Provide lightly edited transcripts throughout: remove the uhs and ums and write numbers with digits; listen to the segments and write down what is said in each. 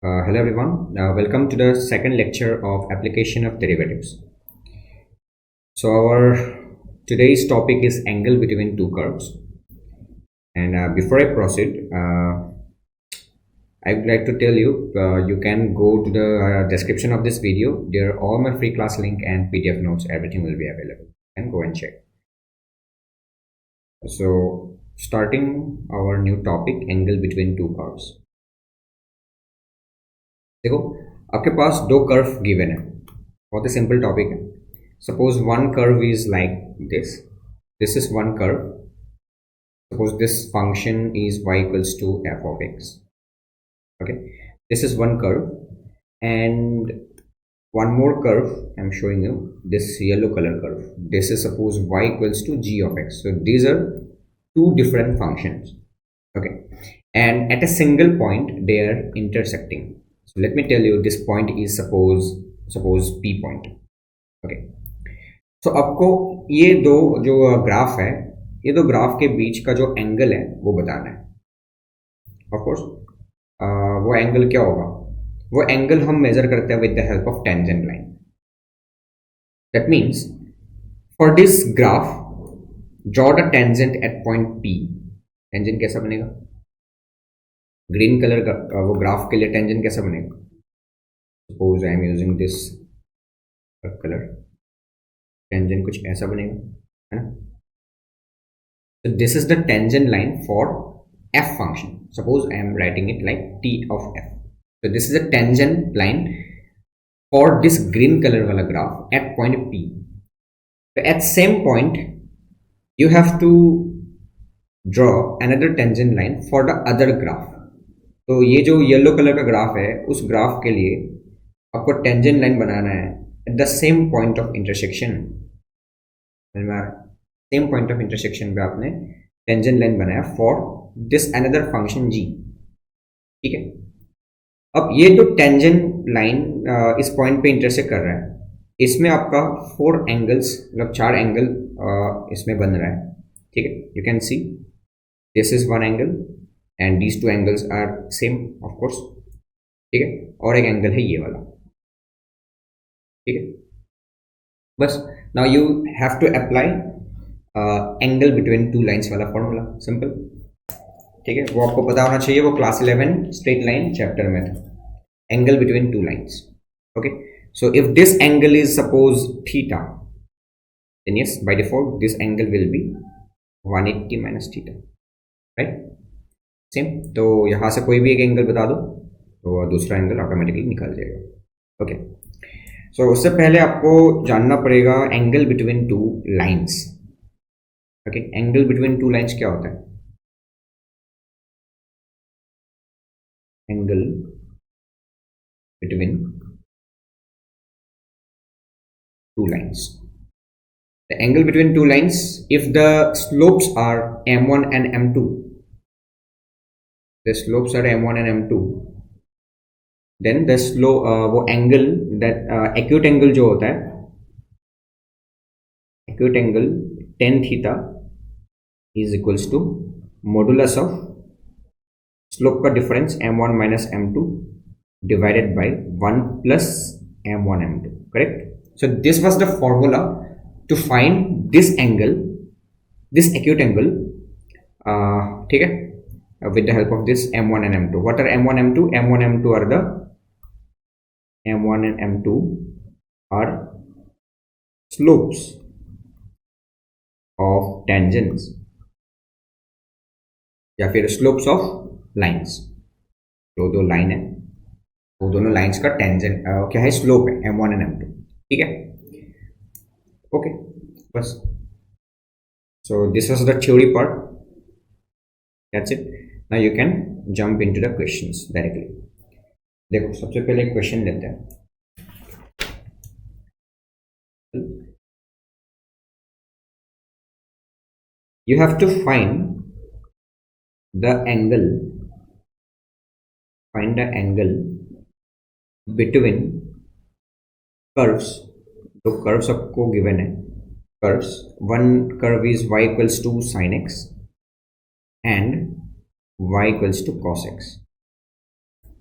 Hello everyone, welcome to the second lecture of application of derivatives. So our today's topic is angle between two curves, and before I proceed, I would like to tell you you can go to the description of this video. There are all my free class link and PDF notes, everything will be available, and go and check. So starting our new topic, angle between two curves. देखो आपके पास दो curve given है, बहुत ही simple topic है. Suppose one curve is like this is one curve. Suppose this function is y equals to f of x. Okay, this is one curve, and one more curve I'm showing you, this yellow color curve. This is suppose y equals to g of x. So these are two different functions. Okay, and at a single point they are intersecting. So let me tell you, this point is suppose p point. Okay, so आपको ये दो जो graph है, ये दो graph के बीच का जो एंगल है वो बताना है. ऑफ कोर्स वो एंगल क्या होगा? वो एंगल हम मेजर करते हैं with the help of tangent line. That means for this graph draw the tangent at point P. Tangent कैसा बनेगा? ग्रीन कलर का वो ग्राफ के लिए टेंजेंट कैसा बनेगा? Suppose I am using this colour. Tangent कुछ ऐसा बनेगा, है ना? So this is the tangent line for f function. Suppose I am writing it like t of f. So this is a tangent line for this green color wala graph at point p. So at same point you have to draw another tangent line for the other graph. तो ये जो yellow colour का graph है, उस graph के लिए आपको tangent line बनाना है eight the same point of intersection. Same point of intersection पे आपने टेंजेंट लाइन बनाया for this another function g. ठीक है, अब ये जो टेंजेंट लाइन इस पॉइंट पे इंटरसेक्ट कर रहा है, इसमें आपका 4 एंगल्स मतलब 4 एंगल इसमें बन रहा है. ठीक है, you can see this is one angle and these two angles are same of course. ठीक है, और एक एंगल है ये वाला. ठीक है, बस now you have to apply angle between two lines वाला फॉर्मूला. सिंपल. ठीक है, वो आपको पता होना चाहिए, वो क्लास 11 स्ट्रेट लाइन चैप्टर में था. Angle between two lines. Okay, so if this angle is suppose theta, then yes by default this angle will be 180 minus theta. Right, same. तो यहाँ से कोई भी एक एंगल बता दो तो दूसरा एंगल ऑटोमेटिकली निकल जाएगा. ओके, सो उससे पहले आपको जानना पड़ेगा angle between two lines. Okay, angle between two lines क्या होता है? Angle between two lines. The angle between two lines, if the slopes are m1 and m2, the slopes are m1 and m2, then the slope वो angle that acute angle जो होता है, acute angle tan theta is equals to modulus of slope का difference m1 minus m2 divided by 1 plus m1 m2. Correct? So this was the formula to find this angle, this acute angle. ठीक है, with the help of this m1 and m2. What are m1 m2? m1 m2 are the m1 and m2 are slopes of tangents या फिर slopes of lines. जो दो line है वो दोनों lines का टेंजेंट क्या है? स्लोप है m1 and m2. ठीक है, ओके, बस. So this was the theory part. That's it. Now you can jump into the questions directly. देखो, सबसे पहले एक क्वेश्चन लेते हैं. You have to find the angle between curves. तो कर्व्स आपको गिवन है. Curves, one curve is y equals to sin x and y equals to cos x.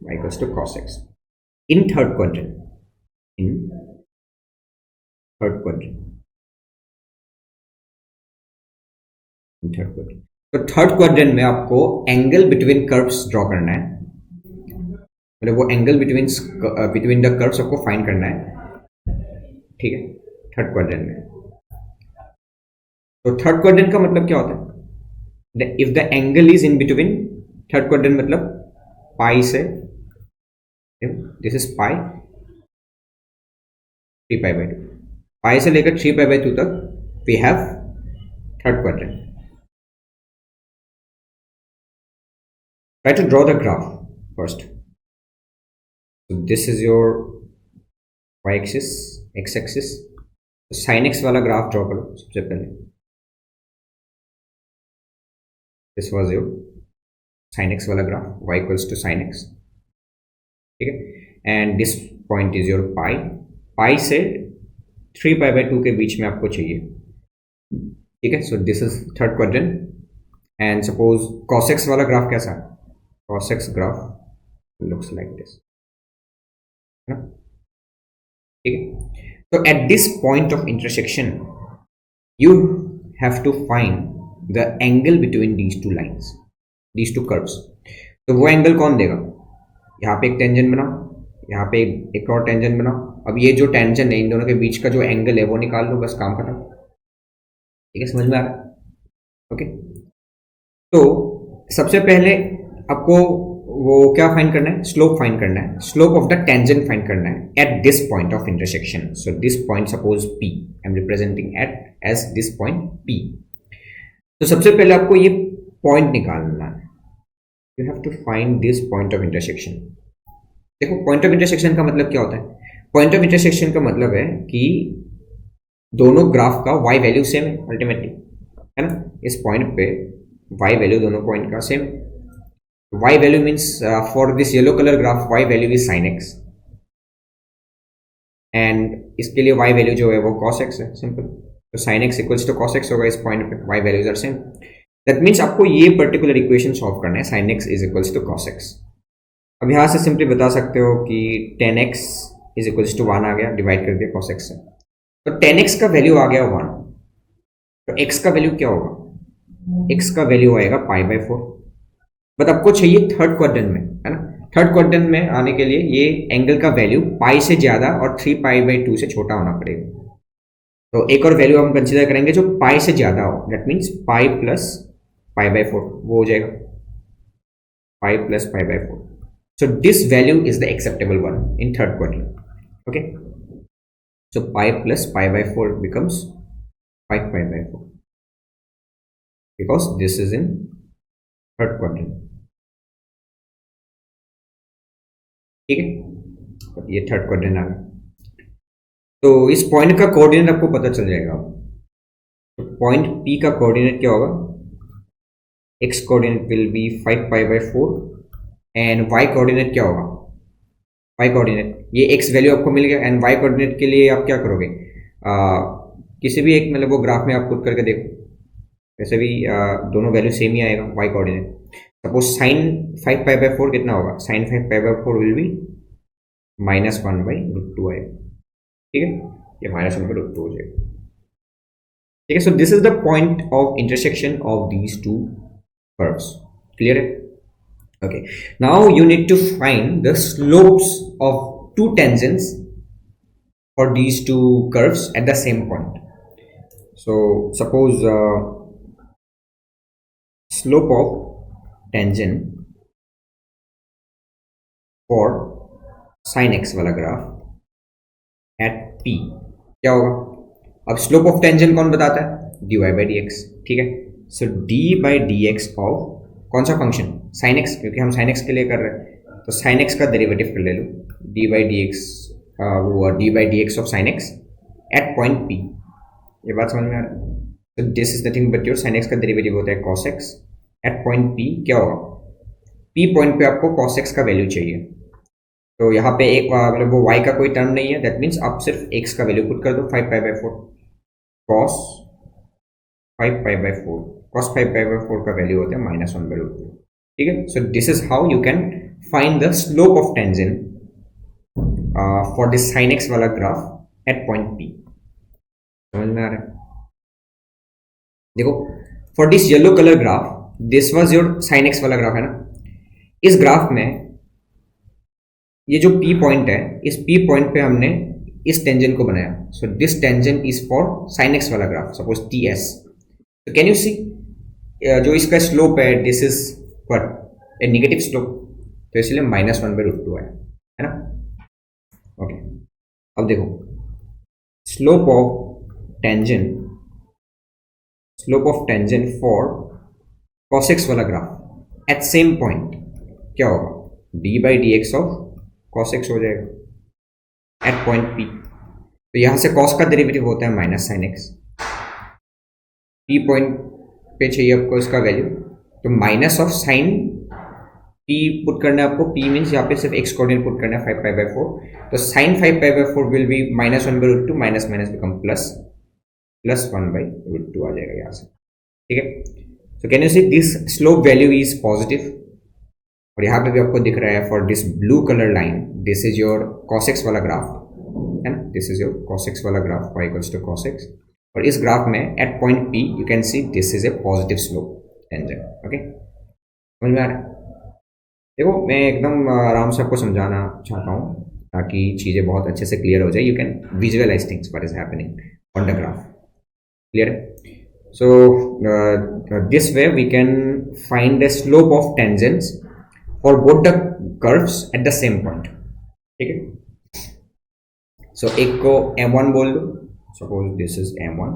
y equals to cos x in third quadrant. In third quadrant. In third quadrant. तो third quadrant में आपको angle between curves draw करना है, मतलब वो angle between the curves आपको find करना है, ठीक है, थर्ड क्वाड्रेंट में. तो थर्ड क्वाड्रेंट का मतलब क्या होता है? If the angle is in between, third quadrant मतलब पाई से, this is pi, 3 pi by 2, pi से लेकर 3 पाई बाई 2 तक we have third quadrant. Try to draw the graph first. So this is your y-axis, x-axis. तो sin x वाला graph draw करो सबसे पहले. This was your sin x वाला graph, y equals to sin x, ठीक है. And this point is your pi. pi से 3 pi by 2 के बीच में आपको चाहिए, ठीक है. So this is third quadrant. And suppose cos x वाला ग्राफ कैसा है? Cos x graph looks like this, है ना, ठीक है. So at this point of intersection you have to find the angle between these two lines, these two curves. तो वो angle कौन देगा? यहाँ पे एक टेंजेंट बनाओ, यहाँ पे एक और टेंजेंट बनाओ. अब ये जो टेंजेंट है इन दोनों के बीच का जो एंगल है वो निकाल लो, बस काम खत्म, ठीक है. समझ में आ रहा है? ओके. तो सबसे पहले आपको वो क्या फाइंड करना है? स्लोप फाइंड करना है, slope of the tangent find करना है at this point of intersection. So this point suppose P, I am representing at as this point P. तो सबसे पहले आपको ये पॉइंट निकालना है. You have to find this point of intersection. देखो पॉइंट ऑफ इंटरसेक्शन का मतलब क्या होता है? पॉइंट ऑफ इंटरसेक्शन का मतलब है कि दोनों ग्राफ का y वैल्यू सेम है अल्टीमेटली, है ना. इस पॉइंट पे y वैल्यू दोनों पॉइंट का same. y value means for this yellow color graph y value is sin x, and इसके लिए y value जो है वो cos x है, सिंपल. तो sin x equals to cos x होगा इस पॉइंट पे, y values are same. that means आपको ये पर्टिकुलर इक्वेशन सॉल्व करना है, sin x is equals to cos x. अब यहाँ से सिंपली बता सकते हो कि 10x is equals to 1 आ गया, डिवाइड कर दिया cos x से. तो 10x का वैल्यू आ गया 1, तो x का वैल्यू क्या होगा? x का वैल्यू आएगा पाई बाई 4. बट आपको चाहिए थर्ड क्वाड्रेंट में, है ना. थर्ड क्वाड्रेंट में आने के लिए ये एंगल का वैल्यू पाई से ज्यादा और 3 पाई बाई 2 से छोटा होना पड़ेगा. तो एक और वैल्यू हम कंसीडर करेंगे जो पाई से ज्यादा हो, that means pi plus pi by 4, वो हो जाएगा pi plus pi by 4. So this value is the acceptable one in third quadrant. Okay. So pi plus pi by 4 becomes 5 pi by 4 because this is in third quadrant, ठीक है. ये third quadrant आ गया. तो इस point का coordinate आपको पता चल जाएगा. तो पॉइंट P का कोऑर्डिनेट क्या होगा? x coordinate will be 5 pi by 4 and y coordinate क्या होगा? y कोऑर्डिनेट, ये x वैल्यू आपको मिल गया एंड y कोऑर्डिनेट के लिए आप क्या करोगे? किसी भी एक मतलब वो ग्राफ में आप पुट करके देखो, वैसे भी दोनों वैल्यू सेम ही आएगा y coordinate. Suppose sine 5 pi by 4 कितना होगा? Sine 5 pi by 4 will be -1 by √2 आएगा, ठीक है. ये -1 बाई √2 हो जाएगा, ठीक है. So this is the point of intersection of these two curves. Clear है? Okay. Now you need to find the slopes of two tangents for these two curves at the same point. So suppose slope of tangent for sin x वाला graph at P क्या होगा? अब slope of tangent कौन बताता है? dy by dx, ठीक है. सो d by dx of कौन सा फंक्शन? sin x, क्योंकि हम sin x के लिए कर रहे हैं तो sin x का डेरिवेटिव कर ले लो, d by dx, वो d by dx of sin x at point P. ये बात समझ में आ रहा है? तो this is nothing but your sin x का डेरिवेटिव होता है cos x at point P. क्या होगा? P पॉइंट पे आपको cos x का वैल्यू चाहिए. तो यहाँ पे एक मतलब वो y का कोई टर्म नहीं है, दैट मीन्स आप सिर्फ x का वैल्यू पुट कर दो 5 pi by 4 cos 5 pi by 4 cos 5 pi by 4 का वैल्यू होता है -1 बाई √2, ठीक है. So this is how you can find the slope of tangent for this sine x वाला ग्राफ एट पॉइंट पी। समझ में आ रहा है? देखो, for this yellow colour graph, this was your sine x वाला ग्राफ है ना। इस ग्राफ में ये जो पी पॉइंट है, इस पी पॉइंट पे हमने इस टेंजेंट को बनाया। So this tangent is for sine x वाला ग्राफ, सपोज टी एस। तो कैन यू सी जो इसका स्लोप है, this is what, A negative slope, तो इसलिए -1/√2 है ना। ओके, अब देखो, slope of tangent, slope of tangent for cos x वाला ग्राफ एट सेम पॉइंट क्या होगा, d/dx ऑफ cos x हो जाएगा एट पॉइंट p। तो यहां से cos का डेरिवेटिव होता है minus sine x. p point पे चाहिए आपको इसका वैल्यू, तो minus of sine p put करना है आपको। p मीन्स यहाँ पे सिर्फ x कोऑर्डिनेट पुट करना है 5π/4। तो sine 5π/4 will be -1/√2, minus minus become plus 1/√2 आ जाएगा यहाँ से। ठीक है, so can you see this slope value is positive. और यहाँ पे भी आपको दिख रहा है for this blue colour line, this is your cos x वाला ग्राफ है ना, this is your cos x वाला graph, y equals to cos x। और इस ग्राफ में at point p you can see this is a positive slope tangent. Okay, समझ में आ रहा है? देखो, मैं एकदम आराम से आपको समझाना चाहता हूँ ताकि चीज़ें बहुत अच्छे से क्लियर हो जाए। You can visualise things what is happening on the graph. Clear है? So this way we can find the slope of tangents for both the curves at the same point. ठीक है, सो एक को m1 बोल दो, suppose this is m1,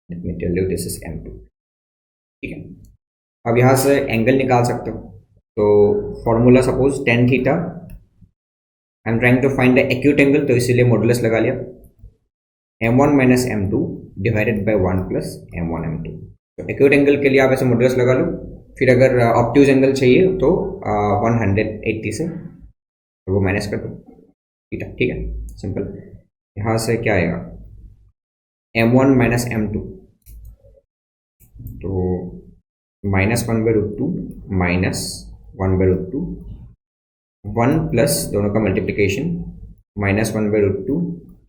let me tell you this is m2। ठीक है, अब यहाँ से एंगल निकाल सकते हो। तो formula suppose tan theta, I am trying to find the acute angle, तो इसीलिए मॉडुलस लगा लिया m1 minus m2 divided by 1 plus m1 m2। तो एक्यूट एंगल के लिए आप ऐसे मॉडुलस लगा लो। फिर अगर ऑब्ट्यूज एंगल चाहिए तो 180 से तो वो माइनस कर दो थीटा। ठीक है, सिंपल। यहाँ से क्या आएगा, m1 माइनस m2, तो -1/√2 माइनस 1/√2, 1 प्लस दोनों का मल्टीप्लिकेशन -1/√2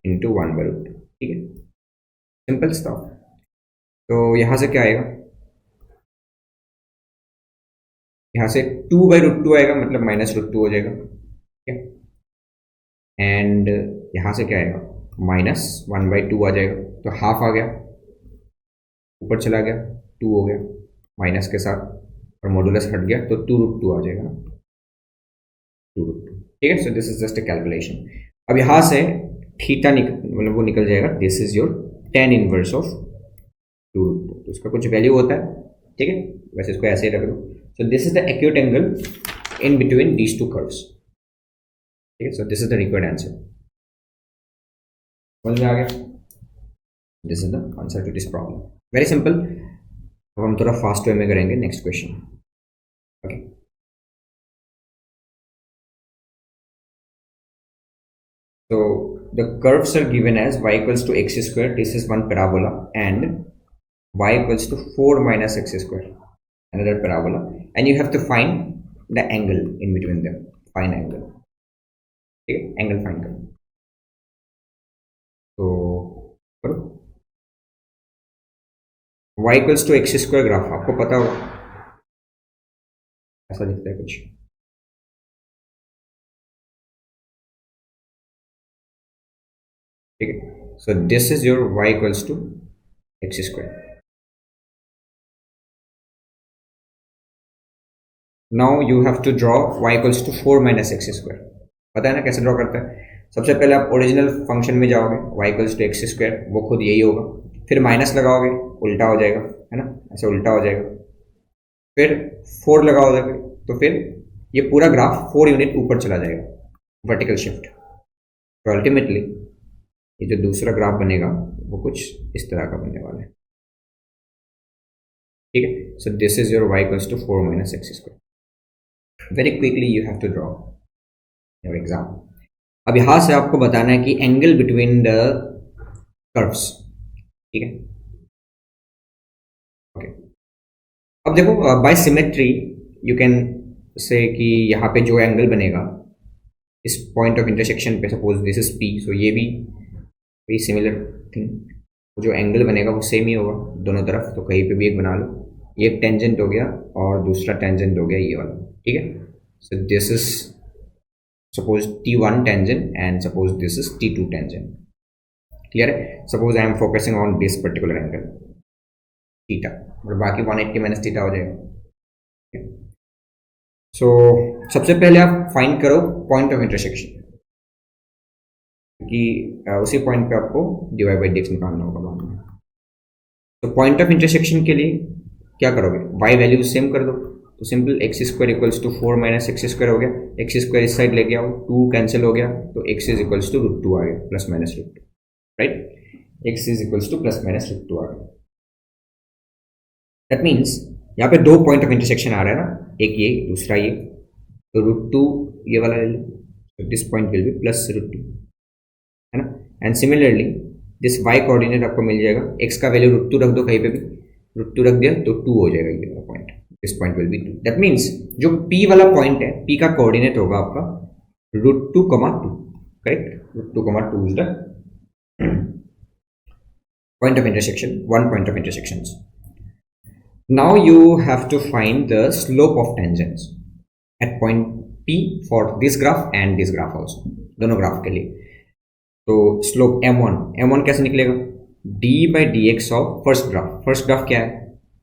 इंटू 1/√2। ठीक है, सिंपल स्टफ। तो यहाँ से क्या आएगा, यहाँ से 2/√2 आएगा, मतलब -√2 हो जाएगा। ठीक है, एंड यहाँ से क्या आएगा, -1/2 आ जाएगा, तो हाफ आ गया, ऊपर चला गया, 2 हो गया माइनस के साथ, और मॉडुलस हट गया तो 2√2 आ जाएगा ना, 2√2। ठीक है, so this is just a calculation. अब यहाँ से थीटा मतलब वो निकल जाएगा, this is your tan inverse of 2√2। तो इसका कुछ वैल्यू होता है। ठीक है, वैसे इसको ऐसे ही रख दो। So this is the acute angle in between these two curves. ठीक है, so this is the required answer. समझ में आ गया? This is the answer to this problem, very simple. अब हम थोड़ा फास्ट वे में करेंगे next question. Okay, so the curves are given as y equals to x square, this is one parabola, and y equals to 4 minus x square, another parabola, and you have to find the angle in between them, find angle. Okay, angle find करो। तो करो, y equals to x square graph आपको पता होगा, ऐसा दिखता है कुछ। ठीक है, so this is your y equals to x square. Now you have to draw y equals to 4 minus x square. पता है ना कैसे ड्रॉ करता है? सबसे पहले आप ओरिजिनल फंक्शन में जाओगे, y equals to x square, वो खुद यही होगा। फिर माइनस लगाओगे, उल्टा हो जाएगा, है ना, ऐसे उल्टा हो जाएगा। फिर 4 लगाओगे, तो फिर ये पूरा ग्राफ 4 यूनिट ऊपर चला जाएगा, वर्टिकल शिफ्ट। तो अल्टीमेटली ये जो दूसरा ग्राफ बनेगा वो कुछ इस तरह का बनने वाला है। ठीक है, so this is your y equals to 4 minus x square. Very quickly you have to draw your exam. अब यहाँ से आपको बताना है कि एंगल बिटवीन द कर्व्स। ठीक है, ओके। अब देखो, by symmetry you can say कि यहाँ पे जो एंगल बनेगा इस पॉइंट ऑफ इंटरसेक्शन पे, सपोज दिस इज पी, सो ये भी वही सिमिलर थिंग, जो एंगल बनेगा वो सेम ही होगा दोनों तरफ, तो कहीं पे भी एक बना लो। ये एक टेंजेंट हो गया और दूसरा टेंजेंट हो गया ये वाला, ठीक है। So this is suppose T1 tangent and suppose this is T2 tangent, clear है। Suppose I am focusing on this particular angle theta, और बाकी 180 माइनस थीटा हो जाएगा। सो सबसे पहले आप फाइंड करो पॉइंट ऑफ इंटरसेक्शन, क्योंकि उसी पॉइंट पे आपको dy बाई dx निकालना होगा बाद में। तो पॉइंट ऑफ इंटरसेक्शन के लिए क्या करोगे, y वैल्यू सेम कर दो, तो simple x square equals to 4 minus x square हो गया, एक्स स्क्वायर इस साइड लेके आओ, 2 कैंसिल हो गया, तो x इज इक्वल्स टू √2 आ गया, plus minus √2, right. x is equals two plus minus √2 आ गया। दैट मीन्स यहाँ पे दो पॉइंट ऑफ इंटरसेक्शन आ रहा है ना, एक ये दूसरा ये, तो √2 ये वाला ले लो, तो this point will be plus √2, है ना। And similarly this y coordinate आपको मिल जाएगा, x का वैल्यू √2 रख दो कहीं पे भी, √2 रख दिया तो 2 हो जाएगा ये वाला point, this point will be 2। That means जो p वाला पॉइंट है, p का कोऑर्डिनेट होगा आपका √2, 2, correct. √2, 2 is the point of intersection, one point of intersections. Now you have to find the slope of tangents at point P for this graph and this graph also, दोनों graph के लिए। तो slope m1 कैसे निकलेगा, d by D x of first graph क्या है,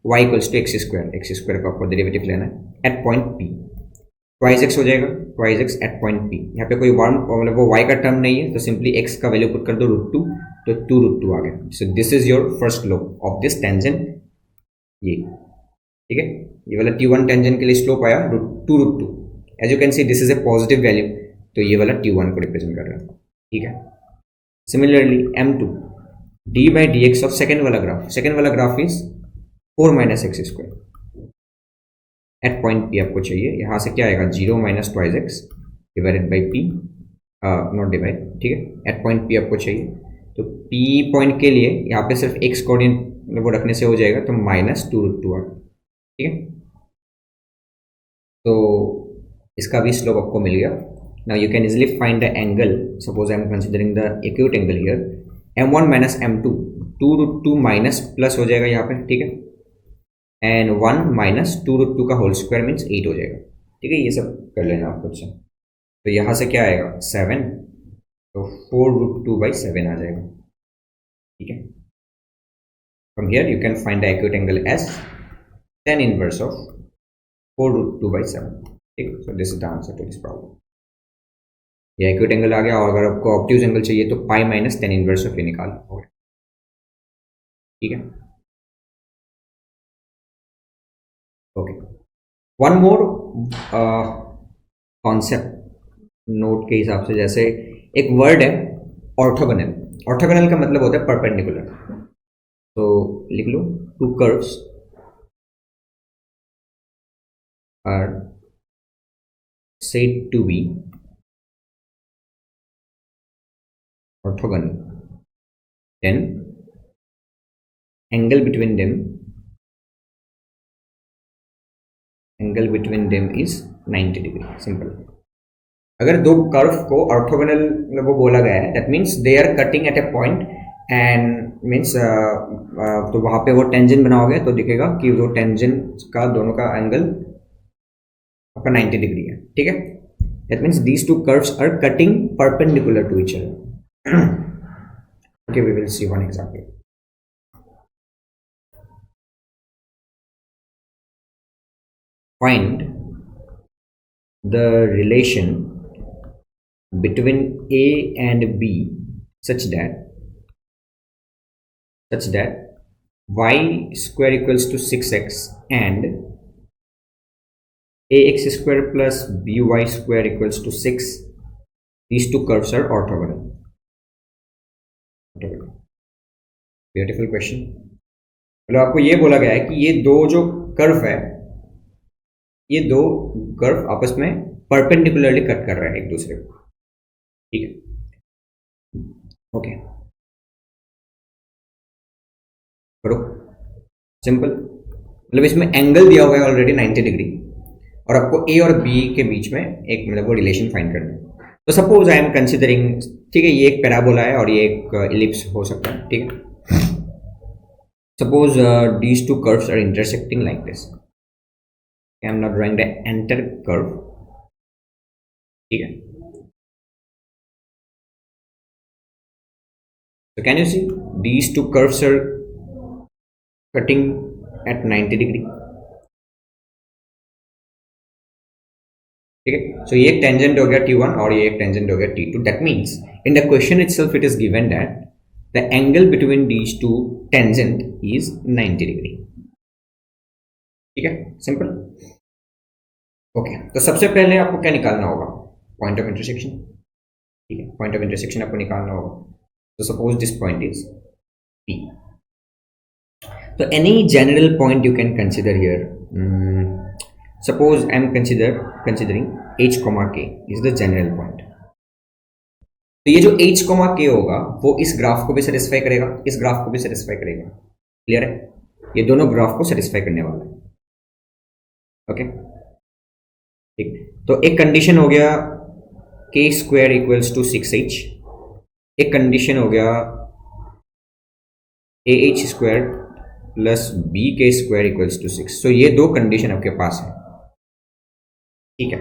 y equals to x square का आपको डेरिवेटिव लेना है at point p, twice x हो जाएगा, twice x at point p। यहाँ पे कोई मतलब वो y का टर्म नहीं है, तो सिंपली x का वैल्यू पुट कर दो √2, तो 2 √2 आ गया। सो this is your first slope of this tangent, ये ठीक है। ये वाला T1 टेंजेंट के लिए स्लोप आया 2 √2। As you can see this is a positive value, तो ये वाला T1 को रिप्रेजेंट कर रहा है, ठीक है। Similarly m2 d by D x of second वाला graph is 4 minus x square at point P आपको चाहिए। यहाँ से क्या आएगा, 0 minus twice x divided by P, not divide, ठीक है। एट पॉइंट P आपको चाहिए, तो P पॉइंट के लिए यहाँ पे सिर्फ x कोऑर्डिनेट वो रखने से हो जाएगा, तो माइनस 2 √2 आ, ठीक है। तो इसका भी स्लोप आपको मिल गया। Now you can easily find the angle, suppose I am considering the acute angle here, m1 minus m2, 2 √2 minus plus हो जाएगा यहाँ पे, ठीक है। एंड 1 माइनस 2 √2 का होल स्क्वायर मीन्स 8 हो जाएगा, ठीक है। ये सब कर लेना आप खुद से। तो यहाँ से क्या आएगा 7, तो 4 √2 बाई 7 आ जाएगा, ठीक है। From here you can find the acute angle as tan inverse of 4 √2 by 7, ठीक। So this is the answer to this problem. ये एक्यूट एंगल आ गया, और अगर आपको ऑब्ट्यूज एंगल चाहिए तो pi minus tan inverse of ये निकाल लो, ठीक है। Okay, one more concept note के हिसाब से, जैसे एक वर्ड है ऑर्थोगोनल का मतलब होता है परपेंडिकुलर। तो लिख लो, two curves are said to be orthogonal, then angle between them is 90 degree. Simple. अगर दो कर्व को ऑर्थोगोनल वो बोला गया है, that means they are cutting at a point and means तो वहां पे वो टेंजेंट बनाओगे तो दिखेगा कि वो टेंजेंट का दोनों का एंगल आपका 90 डिग्री है, ठीक है। That means these two curves are cutting perpendicular to each other. Okay, we will see one example. Find the relation between A and B such that y square equals to 6x and ax square plus by square equals to 6, these two curves are orthogonal. Beautiful question. मतलब आपको ये बोला गया है कि ये दो जो कर्व है, ये दो कर्व आपस में परपेंडिकुलरली कट कर रहे हैं एक दूसरे को, ठीक है। ओके, करो सिंपल। मतलब इसमें एंगल दिया हुआ है ऑलरेडी 90 डिग्री, और आपको ए और बी के बीच में एक मतलब वो रिलेशन फाइंड करना है। तो सपोज आई एम कंसिडरिंग, ठीक है, ये एक पैराबोला है और ये एक इलिप्स हो सकता है, ठीक है। Suppose these two curves are intersecting like this. I am not drawing the entire curve, ठीक है। So can you see these two curves are cutting at 90 degree, ठीक है। सो ये एक टेंजेंट हो गया T1 और ये एक टेंजेंट हो गया T2। That means in the question itself it is given that the angle between these to tangent is 90 degree, ठीक है, सिंपल। ओके, तो सबसे पहले आपको क्या निकालना होगा? पॉइंट ऑफ इंटरसेक्शन, ठीक है, पॉइंट ऑफ इंटरसेक्शन आपको निकालना होगा। तो suppose this point is P, तो any general point you can consider here. Suppose I am considering h, k is the general point. तो ये जो h, k होगा वो इस ग्राफ को भी सेटिस्फाई करेगा, इस ग्राफ को भी सेटिस्फाई करेगा। क्लियर है? ये दोनों ग्राफ को सेटिस्फाई करने वाला है। ओके, ठीक। तो एक कंडीशन हो गया k square equals to 6h, एक कंडीशन हो गया ah square plus bk square equals to 6। So ये दो कंडीशन आपके पास है, ठीक है।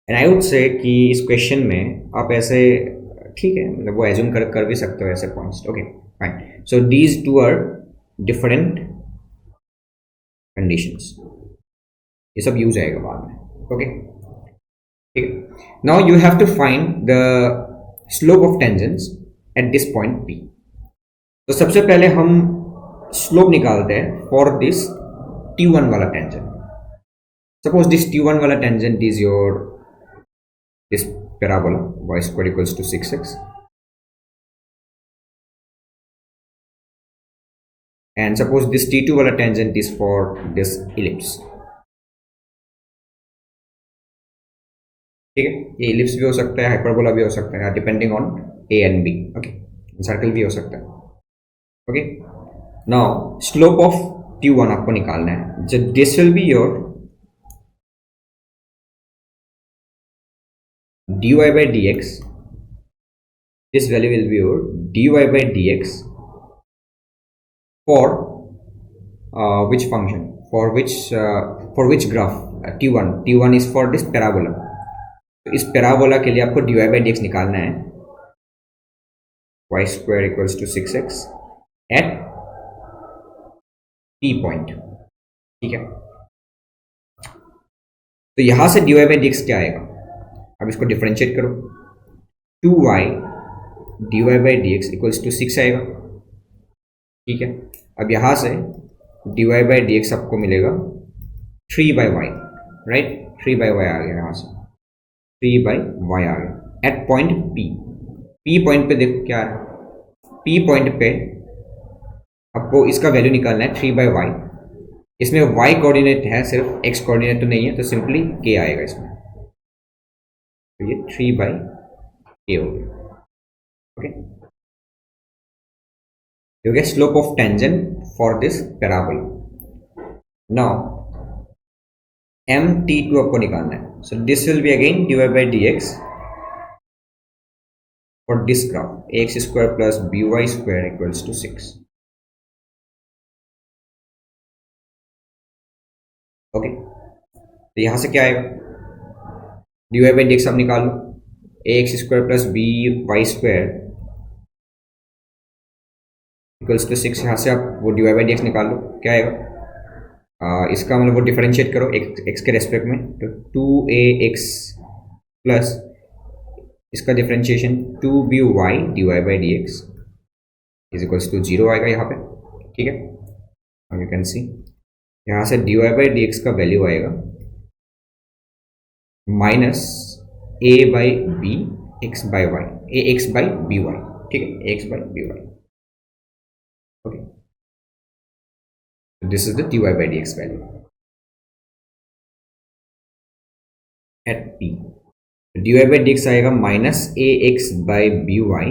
एंड आई वुड से कि इस क्वेश्चन में आप ऐसे, ठीक है, मतलब वो एज्यूम कर भी सकते हो ऐसे points. Okay fine, so these two are different conditions, ये सब यूज आएगा बाद में। ओके, ठीक है। Now you have to find the slope of tangents at this point P। तो सबसे पहले हम स्लोप निकालते हैं फॉर दिस T1 वाला टेंजेंट। Suppose this T1 वाला tangent is your this parabola y square equals to 6x, and suppose this T2 वाला tangent is for this ellipse, ठीक है। ये ellipse भी हो सकता है, हाइपरबोला भी हो सकता है, depending on A and B। Okay, circle भी हो सकता है। Okay, now slope of T1 आपको निकालना है। जो this will be your dy by dx, this value will be your dy by dx for which function, for which graph? T1 is for this parabola। तो इस parabola के लिए आपको dy by dx निकालना है, y square equals to 6x at P point, ठीक है। तो यहां से dy by dx क्या आएगा? अब इसको डिफरेंशिएट करो, 2y dy by dx equals to 6 आएगा, ठीक है। अब यहां से dy by dx आपको मिलेगा 3 by y, right, 3 by y आ गया, यहां से 3 by y आ गया एट पॉइंट P पॉइंट पे देखो क्या है, P पॉइंट पे आपको इसका वैल्यू निकालना है 3 by y। इसमें y कोऑर्डिनेट है, सिर्फ x कोऑर्डिनेट तो नहीं है, तो सिंपली k आएगा इसमें। तो ये 3 by k हो गया। Okay, you get slope of tangent for this parabola। now MT2 आपको निकालना है। so this will be again dy by dx for this graph ax square plus by square equals to 6। Okay, तो यहां से क्या आएगा, dy by dx आप निकाल लो, ax square plus by square equals to 6। यहाँ से आप वो dy by dx निकाल लो, क्या आएगा, इसका मतलब वो डिफरेंशिएट करो x के रेस्पेक्ट में, तो 2ax प्लस इसका differentiation 2by dy by dx is equals to 0 आएगा यहाँ पे, ठीक है। यू कैन सी यहाँ से dy by dx का वैल्यू आएगा minus a by b x by y, ax by by, ठीक है, ax by by। Okay, this is the dy by dx value at p। dy by dx आएगा minus ax by by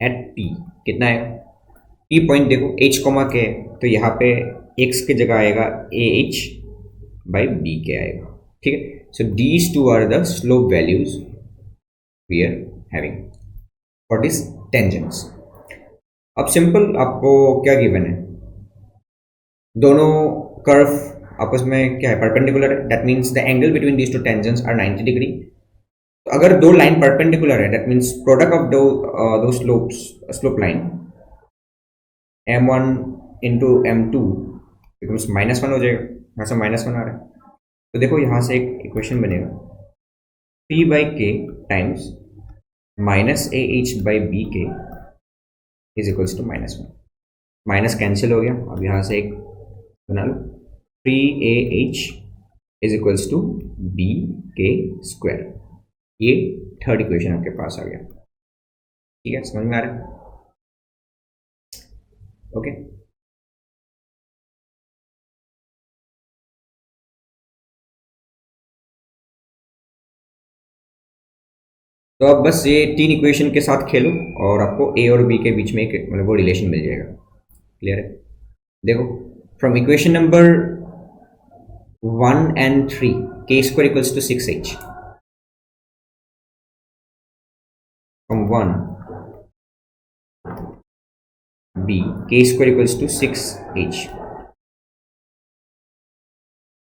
एट p। कितना आएगा, p point देखो h, k, तो यहाँ पे x की जगह आएगा ah by bk आएगा, ठीक है. So these two are the slope values we are having for this tangents. अब सिंपल आपको क्या गिवन है, दोनों कर्व आपस में क्या है, परपेंडिकुलर है. That means the angle between these two tangents are 90 degree. तो अगर दो लाइन परपेंडिकुलर है, दैट मीन्स प्रोडक्ट ऑफ दो slope line m1 into m2 becomes -1 हो जाएगा. यहाँ से -1 आ रहा है, तो देखो यहाँ से एक इक्वेशन बनेगा, p by k times -ah/bk is equals to -1. Minus cancel हो गया, अब यहाँ से एक बना लो, 3ah is equals to bk². ये थर्ड इक्वेशन आपके पास आ गया, ठीक है. समझ में आ रहा है? ओके. तो अब बस ये 3 इक्वेशन के साथ खेलो और आपको a और b के बीच में एक मतलब वो रिलेशन मिल जाएगा. क्लियर है? देखो, from equation number 1 and 3 k² equals to 6h. From 1 b k² equals to 6h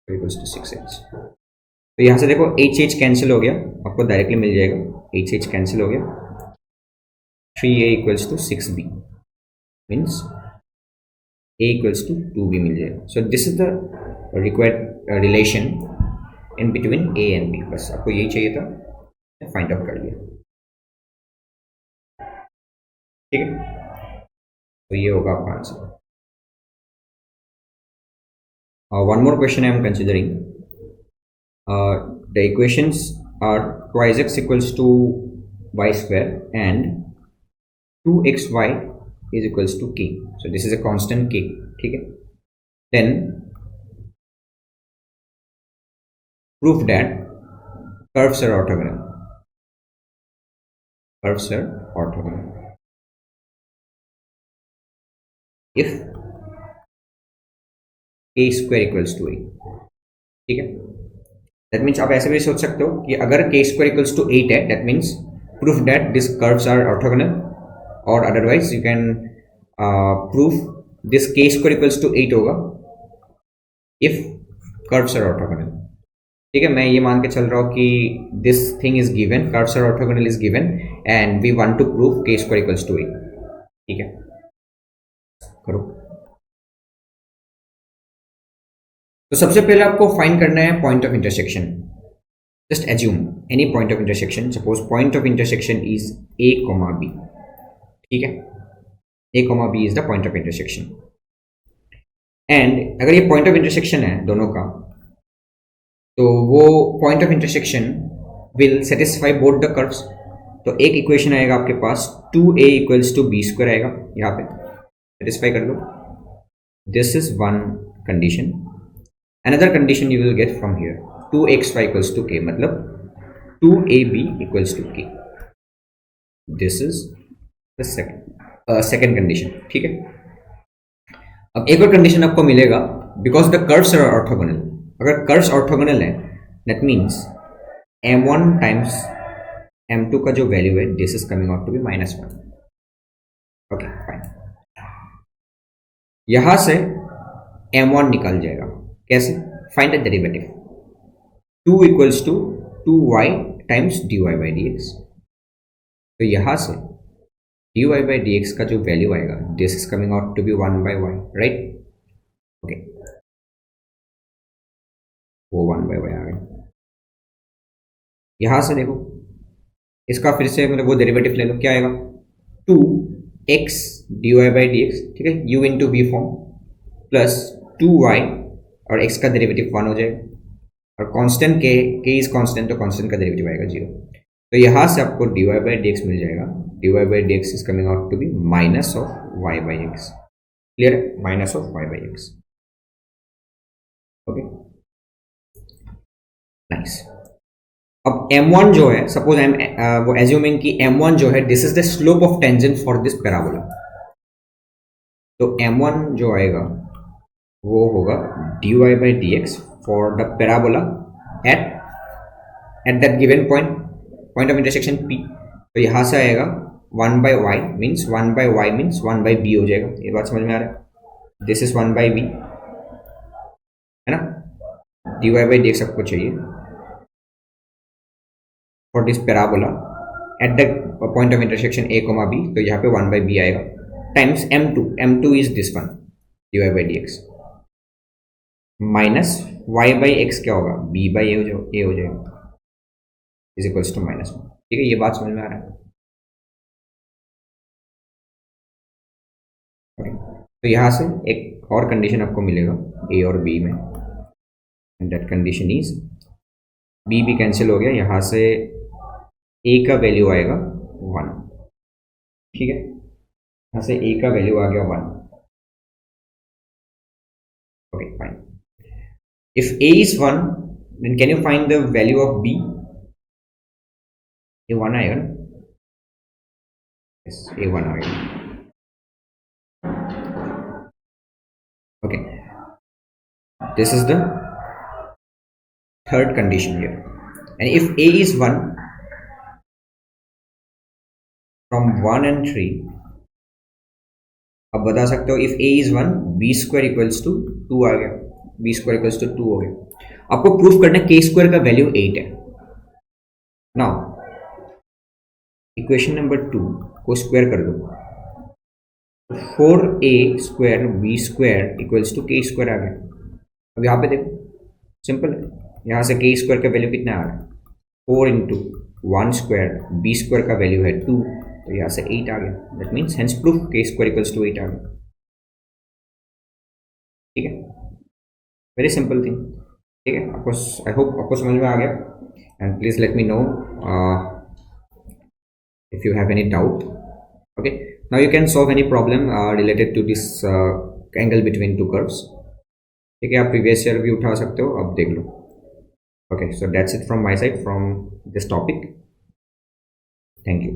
equals to 6h. तो यहाँ से देखो h कैंसिल हो गया, आपको डायरेक्टली मिल जाएगा, h कैंसिल हो गया, 3a equals to 6b means a equals to 2b मिल जाएगा. So this is the required relation in between a and b. बस आपको यही चाहिए था, फाइंड आउट कर लिया, ठीक है. तो ये होगा आपका answer. One more question I am considering. The equations are 2x equals to y square and 2xy is equals to k. So this is a constant k, ठीक है. Then prove that curves are orthogonal. Curves are orthogonal if k square equals to 8, ठीक है. That means आप ऐसे भी सोच सकते हो कि अगर k स्क्वायर इक्वल्स टू 8 है, that means proof that this curves are orthogonal, और otherwise you can proof this k square equals to 8 होगा इफ कर्व्स आर ऑर्थोगोनल. ठीक है, मैं ये मान के चल रहा हूँ कि this thing is given, curves are orthogonal is given and we want to prove k square equals to 8. ठीक है, करो. तो सबसे पहले आपको फाइंड करना है point of intersection. Just assume any point of intersection. Suppose point of intersection is a, b. ठीक है, a, b is the point of intersection. And अगर ये पॉइंट ऑफ इंटरसेक्शन है दोनों का, तो वो point of intersection will satisfy both the curves. तो एक इक्वेशन आएगा आपके पास 2a equals to b square आएगा, यहाँ पे सेटिस्फाई कर लो. This is one condition. Another condition you will get from here, 2xy equals to k, मतलब 2ab equals to k. This is the second condition. ठीक है. अब एक और कंडीशन आपको मिलेगा, because the curves are orthogonal. अगर कर्व्स ऑर्थोगोनल है, that means m1 times m2 का जो वैल्यू है, this is coming out to be -1. Okay, fine. यहां से m1 निकाल जाएगा. कैसे? Find the derivative. 2 equals to 2y times dy by dx. तो यहां से dy बाई dx का जो वैल्यू आएगा, this is coming out to be 1 by y, right? Okay, वो 1 बाई y आ गया. यहां से देखो, इसका फिर से मतलब वो डेरिवेटिव ले लो. क्या आएगा? 2x dy बाई dx, ठीक है, u into b form, plus 2y और x का डेरिवेटिव 1 हो जाएगा, और कांस्टेंट k इज कांस्टेंट, तो कांस्टेंट का डेरिवेटिव आएगा 0. तो यहाँ से आपको dy बाई dx मिल जाएगा. dy by dx is coming out to be minus of y by x. Clear है? Minus of y by x. Okay, nice. अब m1 जो है, सपोज आई एम वो एज्यूमिंग कि m1 जो है, this is the slope of tangent for this parabola. तो m1 जो आएगा वो होगा dy by dx for the parabola at that given point of intersection P. तो यहाँ से आएगा 1/y means 1/y means 1/b हो जाएगा. ये बात समझ में आ रहा है? दिस इज 1/v है ना. dy/dx सबको चाहिए for this parabola at the point of intersection a, b. तो यहाँ पे 1/b आएगा times m2 is this one dy/dx minus y/x क्या होगा b/a हो जाएगा इज इक्वल्स टू -1. ठीक है, ये बात समझ में आ रहा है. तो यहाँ से एक और कंडीशन आपको मिलेगा a और b में, and that condition is b भी कैंसिल हो गया, यहाँ से a का वैल्यू आएगा 1. ठीक है, यहाँ से a का वैल्यू आ गया 1. Okay fine. If a is 1 then can you find the value of b? ये 1 आएगा ना. yes, a 1 आएगा. okay, this is the third condition here, and if a is 1 from 1 and 3, अब बता सकते हो if a is 1 b square equals to 2 आ गया. b square equals to 2 हो गया. आपको प्रूफ करना है k square का वैल्यू 8 है. नाउ इक्वेशन नंबर 2 को स्क्वायर कर दो. 4a square b square equals to k square आ गया. अब यहाँ पे देखो सिंपल है, यहाँ से k स्क्वायर का वैल्यू कितना आ रहा है 4 इंटू 1 स्क्वायर, b स्क्वायर का वैल्यू है 2, तो यहाँ से 8 आ गया. That means hence proof k square equals to 8 आ गया. ठीक है, वेरी सिंपल थिंग. ठीक है, आपको आई होप आपको समझ में आ गया. And please let me know if you have any doubt. Okay, now you can solve any problem related to this angle between two curves. ठीक है, आप प्रीवियस ईयर भी उठा सकते हो, अब देख लो. Okay, so that's it from my side from this topic. Thank you.